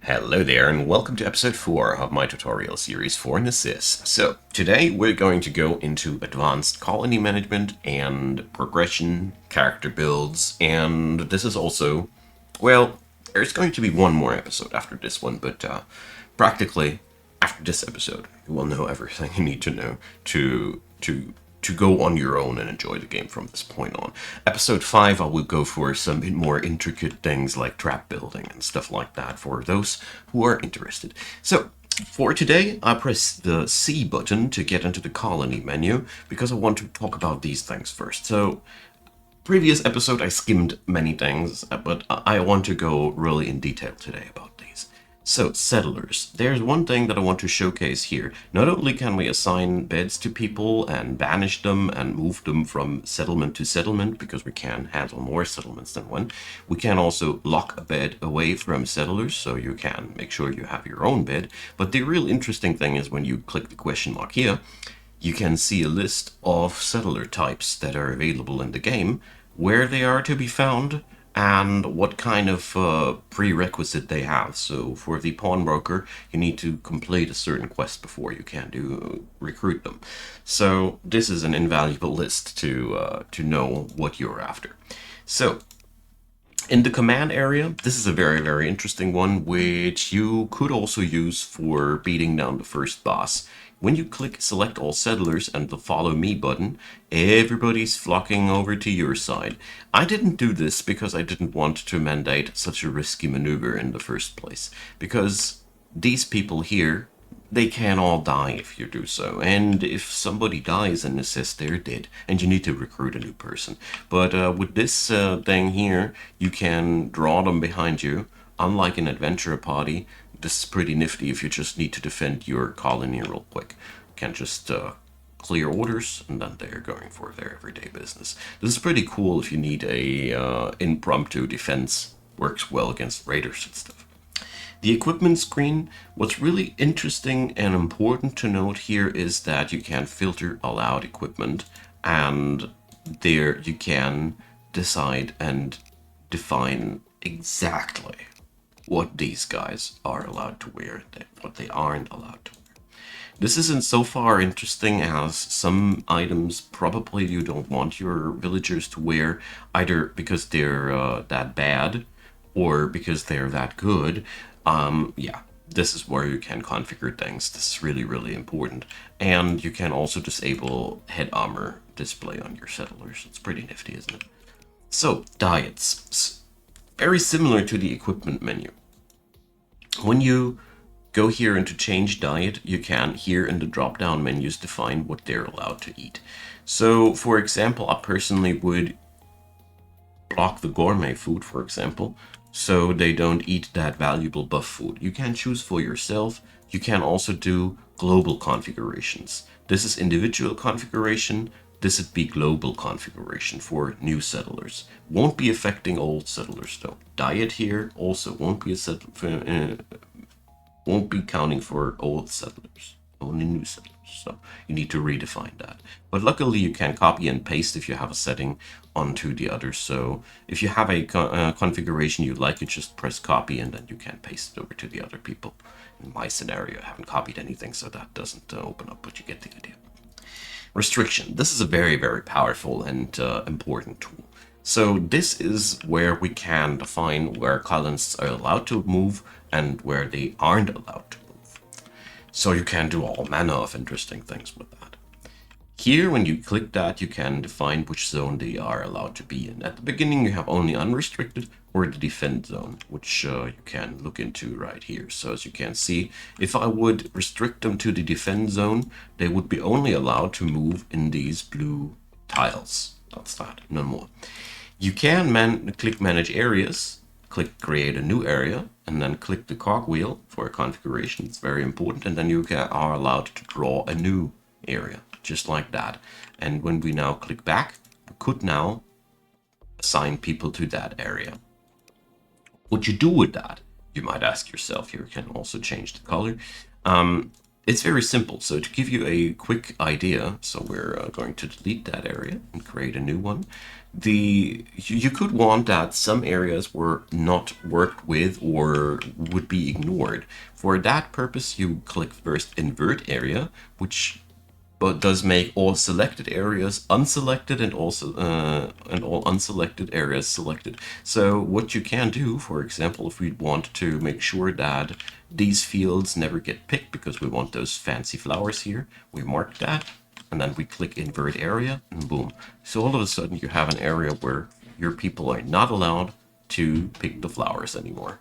Hello there, and welcome to episode 4 of my tutorial series for Necesse. So, today we're going to go into advanced colony management and progression, character builds, and this is also, well, there's going to be one more episode after this one, but practically after this episode, you will know everything you need to know to go on your own and enjoy the game from this point on. Episode 5, I will go for some more intricate things like trap building and stuff like that for those who are interested. So, for today, I press the C button to get into the colony menu because I want to talk about these things first. So, previous episode I skimmed many things, but I want to go really in detail today about these. So, settlers. There's one thing that I want to showcase here. Not only can we assign beds to people and banish them and move them from settlement to settlement, because we can handle more settlements than one, we can also lock a bed away from settlers, so you can make sure you have your own bed. But the real interesting thing is when you click the question mark here, you can see a list of settler types that are available in the game, where they are to be found, and what kind of prerequisite they have. So for the pawnbroker, you need to complete a certain quest before you can recruit them. So this is an invaluable list to know what you're after. So in the command area, this is a very interesting one, which you could also use for beating down the first boss. When you click select all settlers and the follow me button, everybody's flocking over to your side. I didn't do this because I didn't want to mandate such a risky maneuver in the first place, because these people here, they can all die if you do so. And if somebody dies in Necesse, they're dead, and you need to recruit a new person. But with this thing here, you can draw them behind you. Unlike an adventurer party, this is pretty nifty if you just need to defend your colony real quick. You can just clear orders, and then they're going for their everyday business. This is pretty cool if you need a impromptu defense. Works well against raiders and stuff. The equipment screen, what's really interesting and important to note here is that you can filter allowed equipment, and there you can decide and define exactly what these guys are allowed to wear and what they aren't allowed to wear. This isn't so far interesting as some items probably you don't want your villagers to wear, either because they're that bad or because they're that good. Yeah, this is where you can configure things. This is really important. And you can also disable head armor display on your settlers. It's pretty nifty, isn't it? So, diets. Very similar to the equipment menu. When you go here into change diet, you can here in the drop down menus define what they're allowed to eat. So for example, I personally would block the gourmet food, for example, so they don't eat that valuable buff food. You can choose for yourself. You can also do global configurations. This is individual configuration. This would be global configuration for new settlers. Won't be affecting old settlers though. Diet here also won't be won't be counting for old settlers, only new settlers. So you need to redefine that. But luckily you can copy and paste if you have a setting onto the others. So if you have a configuration you like, you just press copy and then you can paste it over to the other people. In my scenario, I haven't copied anything, so that doesn't open up, but you get the idea. Restriction. This is a very powerful and important tool. So this is where we can define where colonists are allowed to move and where they aren't allowed to move. So you can do all manner of interesting things with that. Here, when you click that, you can define which zone they are allowed to be in. At the beginning, you have only unrestricted or the defend zone, which you can look into right here. So as you can see, if I would restrict them to the defend zone, they would be only allowed to move in these blue tiles. That's that, no more. You can click manage areas, click create a new area, and then click the cogwheel for a configuration. It's very important. And then you are allowed to draw a new area, just like that. And when we now click back, we could now assign people to that area. What you do with that, you might ask yourself. Here you can also change the color. It's very simple. So to give you a quick idea, so we're going to delete that area and create a new one. you could want that some areas were not worked with or would be ignored. For that purpose, you click first invert area, which but does make all selected areas unselected and also and all unselected areas selected. So what you can do, for example, if we want to make sure that these fields never get picked because we want those fancy flowers here, we mark that and then we click invert area and boom. So all of a sudden you have an area where your people are not allowed to pick the flowers anymore.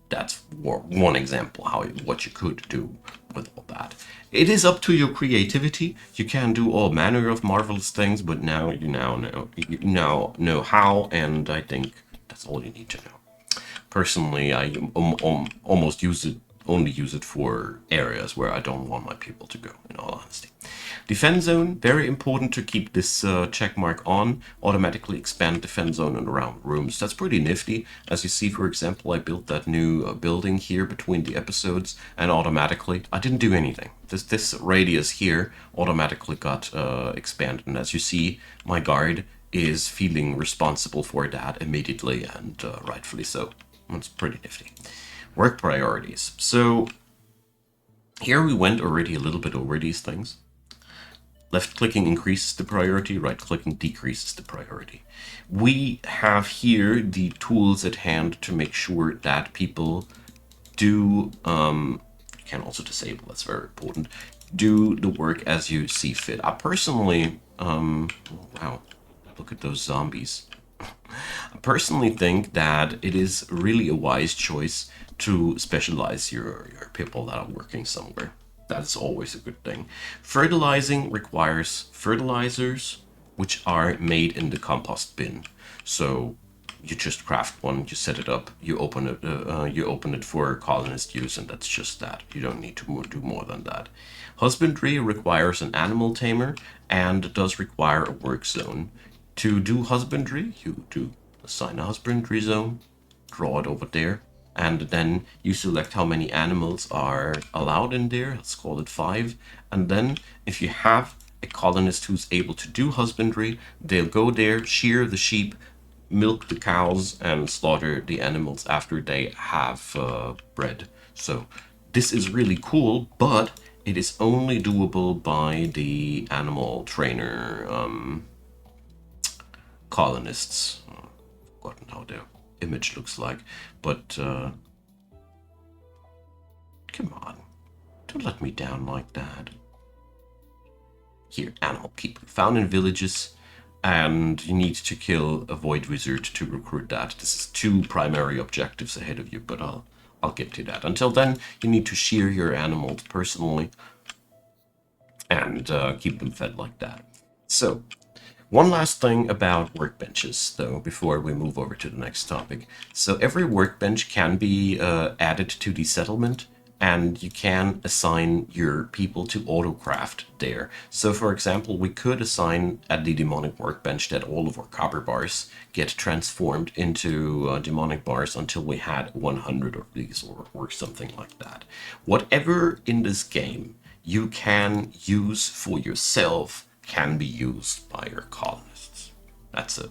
That's one example how what you could do with all that. It is up to your creativity. You can do all manner of marvelous things, but now you now know how, and I think that's all you need to know. Personally, I almost only use it for areas where I don't want my people to go, in all honesty. Defense zone, very important to keep this check mark on. Automatically expand defense zone and around rooms. That's pretty nifty. As you see, for example, I built that new building here between the episodes, and automatically, I didn't do anything. This radius here automatically got expanded, and as you see, my guard is feeling responsible for that immediately, and rightfully so. It's pretty nifty. Work priorities. So here we went already a little bit over these things. Left clicking increases the priority, right clicking decreases the priority. We have here the tools at hand to make sure that people do, you can also disable, that's very important, do the work as you see fit. I personally, wow, look at those zombies. I personally think that it is really a wise choice to specialize your people that are working somewhere. That's always a good thing. Fertilizing requires fertilizers, which are made in the compost bin. So you just craft one, you set it up, you open it for colonist use, and that's just that. You don't need to do more than that. Husbandry requires an animal tamer and does require a work zone. To do husbandry, you do assign a husbandry zone, draw it over there, and then you select how many animals are allowed in there. Let's call it 5. And then if you have a colonist who's able to do husbandry, they'll go there, shear the sheep, milk the cows, and slaughter the animals after they have bred. So this is really cool, but it is only doable by the animal trainer colonists. I've forgotten how their image looks like, but come on, don't let me down like that. Here, animal keeper, found in villages, and you need to kill a void wizard to recruit that. This is 2 primary objectives ahead of you, but I'll get to that. Until then, you need to shear your animals personally and keep them fed like that. So one last thing about workbenches, though, before we move over to the next topic. So every workbench can be added to the settlement, and you can assign your people to autocraft there. So, for example, we could assign at the demonic workbench that all of our copper bars get transformed into demonic bars until we had 100 of these, or something like that. Whatever in this game you can use for yourself can be used by your colonists. That's the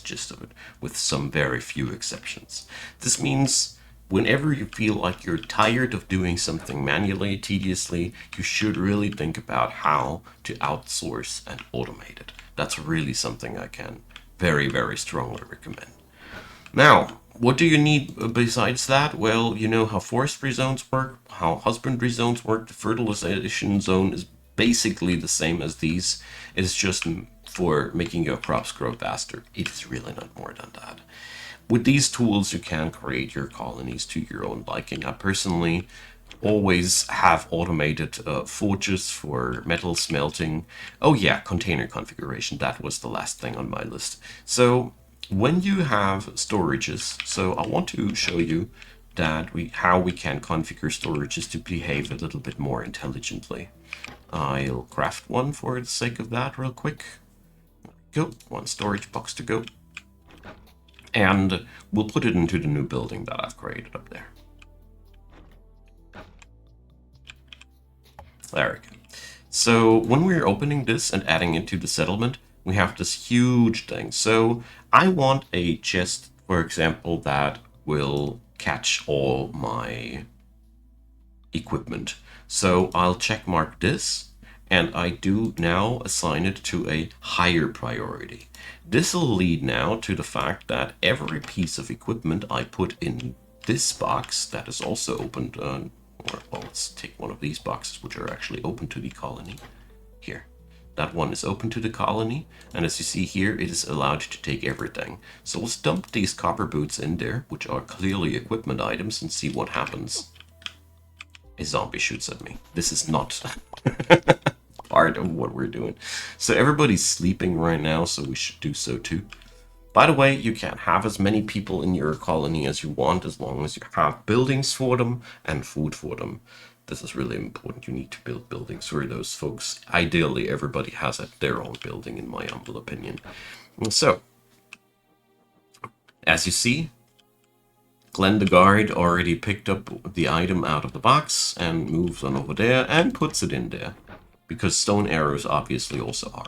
gist of it, with some very few exceptions. This means whenever you feel like you're tired of doing something manually, tediously, you should really think about how to outsource and automate it. That's really something I can very, very strongly recommend. Now, what do you need besides that? Well, you know how forestry zones work, how husbandry zones work. The fertilization zone is basically the same as these. It's just for making your crops grow faster. It is really not more than that. With these tools, you can create your colonies to your own liking. I personally always have automated forges for metal smelting. Oh yeah, container configuration. That was the last thing on my list. So when you have storages, so I want to show you that how we can configure storages to behave a little bit more intelligently. I'll craft one for the sake of that real quick. There we go, 1 storage box to go. And we'll put it into the new building that I've created up there. There we go. So when we're opening this and adding it to the settlement, we have this huge thing. So I want a chest, for example, that will catch all my equipment. So I'll check mark this, and I do now assign it to a higher priority. This will lead now to the fact that every piece of equipment I put in this box that is also opened, or well, let's take one of these boxes which are actually open to the colony. Here. That one is open to the colony, and as you see here, it is allowed to take everything. So let's dump these copper boots in there, which are clearly equipment items, and see what happens. A zombie shoots at me. This is not part of what we're doing. So everybody's sleeping right now, so we should do so too. By the way, you can have as many people in your colony as you want, as long as you have buildings for them and food for them. This is really important. You need to build buildings for those folks. Ideally, everybody has their own building, in my humble opinion. So, as you see, Glenn the guard already picked up the item out of the box and moves on over there and puts it in there, because stone arrows obviously also are.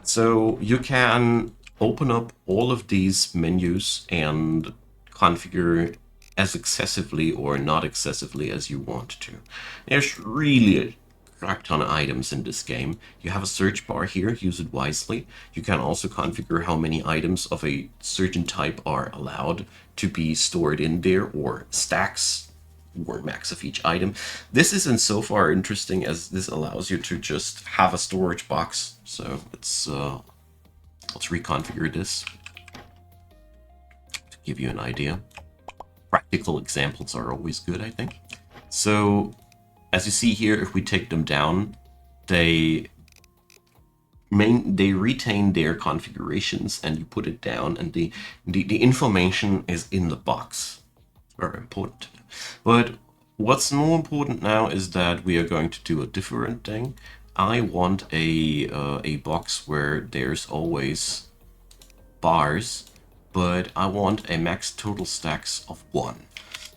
So you can open up all of these menus and configure as excessively or not excessively as you want to. There's really a crap ton of items in this game. You have a search bar here, use it wisely. You can also configure how many items of a certain type are allowed to be stored in there, or stacks, or max of each item. This isn't so far interesting as this allows you to just have a storage box. So let's reconfigure this to give you an idea. Practical examples are always good, I think. So as you see here, if we take them down, they retain their configurations, and you put it down, and the information is in the box. Very important. But what's more important now is that we are going to do a different thing. I want a box where there's always bars, but I want a max total stacks of 1.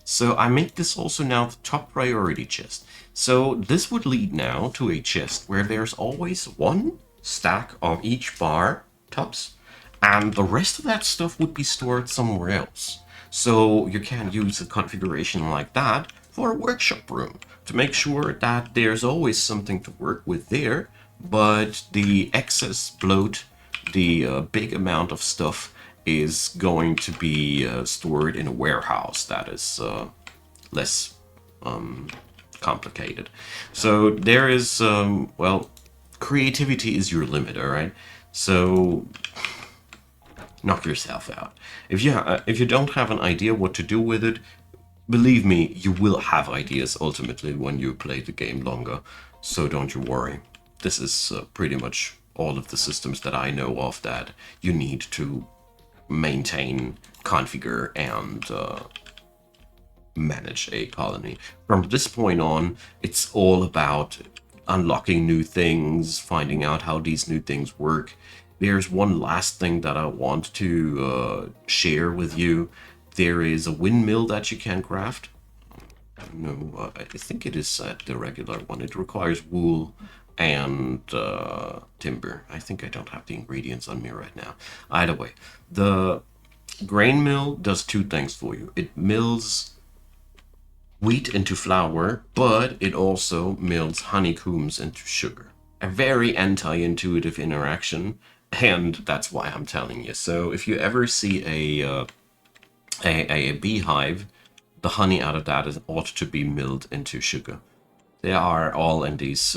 So I make this also now the top priority chest. So this would lead now to a chest where there's always 1 stack of each bar tops, and the rest of that stuff would be stored somewhere else. So you can use a configuration like that for a workshop room to make sure that there's always something to work with there, but the excess bloat, the big amount of stuff, is going to be stored in a warehouse that is less complicated. So there is, well, creativity is your limit, all right? So knock yourself out. If you don't have an idea what to do with it, believe me, you will have ideas ultimately when you play the game longer. So don't you worry. This is pretty much all of the systems that I know of that you need to maintain, configure, and manage a colony. From this point on, it's all about unlocking new things, finding out how these new things work. There's one last thing that I want to share with you. There is a windmill that you can craft. No, I think it is the regular one. It requires wool and timber. I think I don't have the ingredients on me right now. Either way, the grain mill does 2 things for you. It mills wheat into flour, but it also mills honeycombs into sugar. A very anti-intuitive interaction, and that's why I'm telling you. So if you ever see a beehive, the honey out of that ought to be milled into sugar. They are all in these,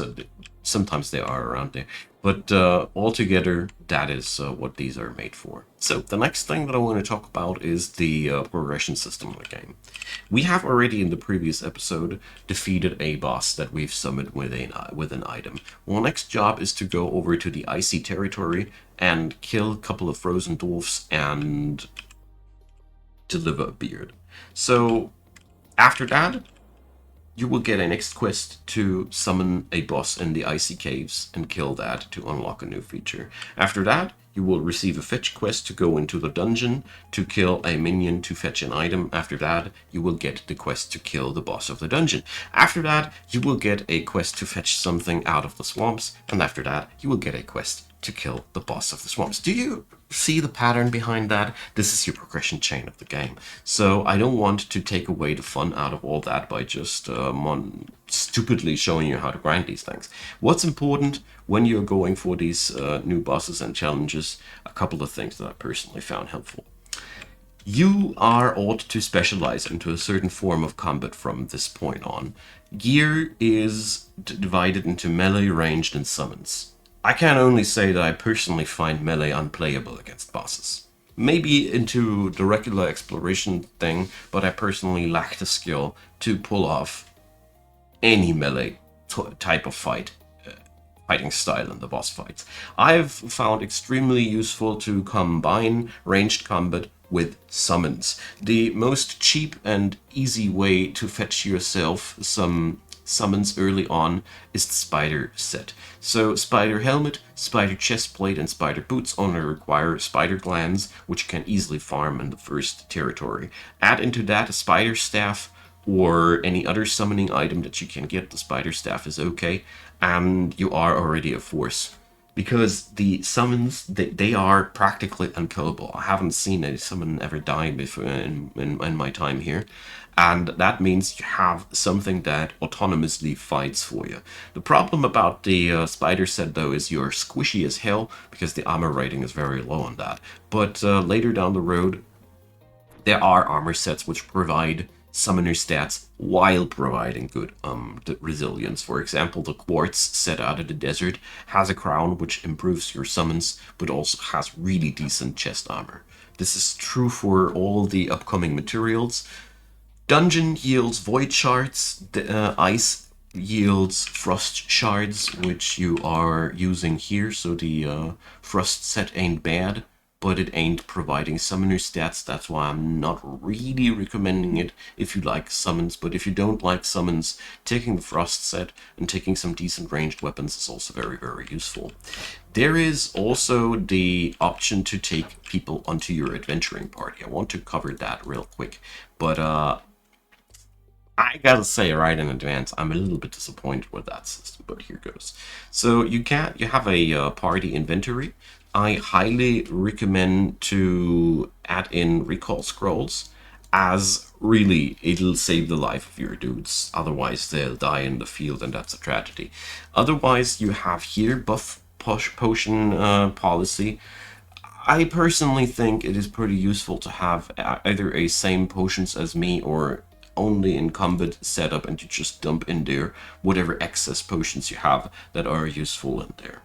sometimes they are around there. But altogether, that is what these are made for. So the next thing that I want to talk about is the progression system of the game. We have already in the previous episode defeated a boss that we've summoned with an item. Well, next job is to go over to the icy territory and kill a couple of frozen dwarfs and deliver a beard. So after that, you will get a next quest to summon a boss in the icy caves and kill that to unlock a new feature. After that, you will receive a fetch quest to go into the dungeon to kill a minion to fetch an item. After that, you will get the quest to kill the boss of the dungeon. After that, you will get a quest to fetch something out of the swamps. And after that, you will get a quest to kill the boss of the swamps. Do you see the pattern behind that? This is your progression chain of the game. So I don't want to take away the fun out of all that by just stupidly showing you how to grind these things. What's important when you're going for these new bosses and challenges? A couple of things that I personally found helpful. You are ought to specialize into a certain form of combat from this point on. Gear is divided into melee, ranged, and summons. I can only say that I personally find melee unplayable against bosses. Maybe into the regular exploration thing, but I personally lack the skill to pull off any melee type of fighting style in the boss fights. I've found extremely useful to combine ranged combat with summons. The most cheap and easy way to fetch yourself some summons early on is the spider set. So spider helmet, spider chestplate, and spider boots only require spider glands, which can easily farm in the first territory. Add into that a spider staff or any other summoning item that you can get. The spider staff is okay, and you are already a force. Because the summons, they are practically unkillable. I haven't seen a summon ever die before in my time here. And that means you have something that autonomously fights for you. The problem about the spider set, though, is you're squishy as hell because the armor rating is very low on that. But later down the road, there are armor sets which provide summoner stats while providing good resilience. For example, the quartz set out of the desert has a crown which improves your summons, but also has really decent chest armor. This is true for all the upcoming materials. Dungeon yields void shards, ice yields frost shards, which you are using here, so the frost set ain't bad, but it ain't providing summoner stats. That's why I'm not really recommending it if you like summons. But if you don't like summons, taking the frost set and taking some decent ranged weapons is also very, very useful. There is also the option to take people onto your adventuring party. I want to cover that real quick, but I gotta say right in advance, I'm a little bit disappointed with that system, but here goes. So you have a party inventory. I highly recommend to add in recall scrolls, as really it'll save the life of your dudes. Otherwise they'll die in the field, and that's a tragedy. Otherwise you have here buff potion policy. I personally think it is pretty useful to have either a same potions as me or only in combat setup, and you just dump in there whatever excess potions you have that are useful in there.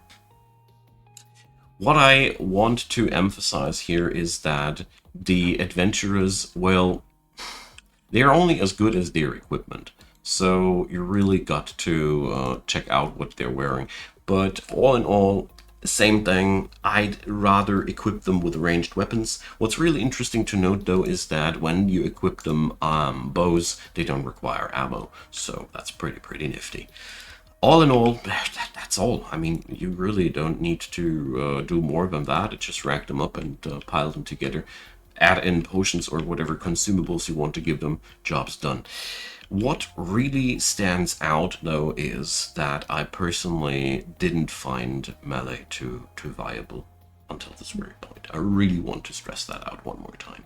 What I want to emphasize here is that the adventurers, well, they're only as good as their equipment. So you really got to check out what they're wearing. But all in all, same thing, I'd rather equip them with ranged weapons. What's really interesting to note, though, is that when you equip them bows, they don't require ammo. So that's pretty nifty. All in all, that's all. I mean, you really don't need to do more than that. Just rack them up and pile them together. Add in potions or whatever consumables you want to give them. Job's done. What really stands out, though, is that I personally didn't find melee too viable until this very point. I really want to stress that out one more time.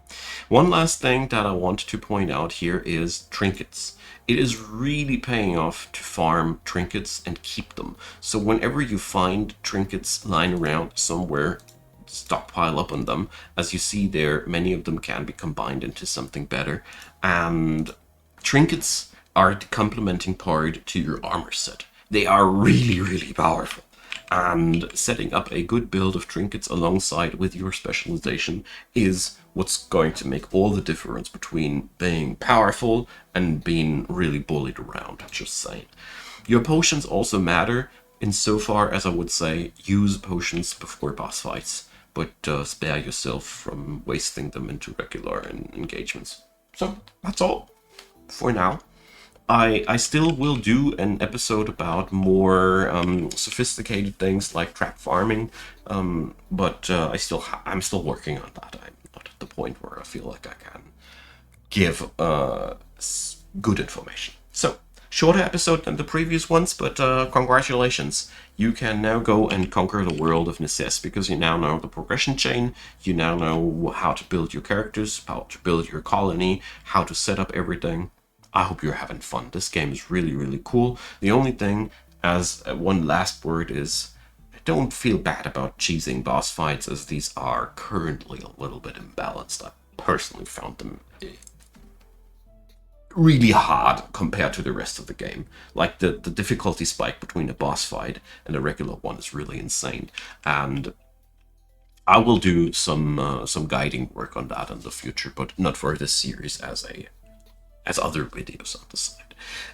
One last thing that I want to point out here is trinkets. It is really paying off to farm trinkets and keep them. So whenever you find trinkets lying around somewhere, stockpile up on them. As you see there, many of them can be combined into something better. And trinkets are the complementing part to your armor set. They are really powerful. And setting up a good build of trinkets alongside with your specialization is what's going to make all the difference between being powerful and being really bullied around, just saying. Your potions also matter insofar as I would say use potions before boss fights, but spare yourself from wasting them into regular engagements. So that's all for now. I still will do an episode about more sophisticated things like trap farming, but I'm still working on that. I'm not at the point where I feel like I can give good information. So shorter episode than the previous ones, but congratulations. You can now go and conquer the world of Necesse because you now know the progression chain, you now know how to build your characters, how to build your colony, how to set up everything. I hope you're having fun. This game is really, really cool. The only thing, as one last word, is don't feel bad about cheesing boss fights, as these are currently a little bit imbalanced. I personally found them really hard compared to the rest of the game. Like the difficulty spike between a boss fight and a regular one is really insane. And I will do some guiding work on that in the future, but not for this series as other videos on the side.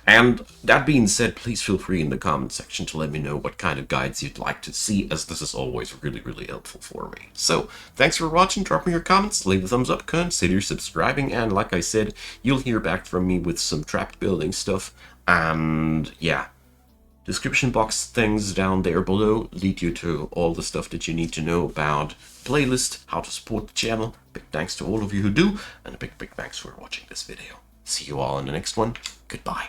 And that being said, please feel free in the comment section to let me know what kind of guides you'd like to see, as this is always really, really helpful for me. So, thanks for watching, drop me your comments, leave a thumbs up, consider subscribing, and like I said, you'll hear back from me with some trapped building stuff, and yeah. Description box things down there below lead you to all the stuff that you need to know about playlist, how to support the channel. Big thanks to all of you who do, and a big thanks for watching this video. See you all in the next one. Goodbye.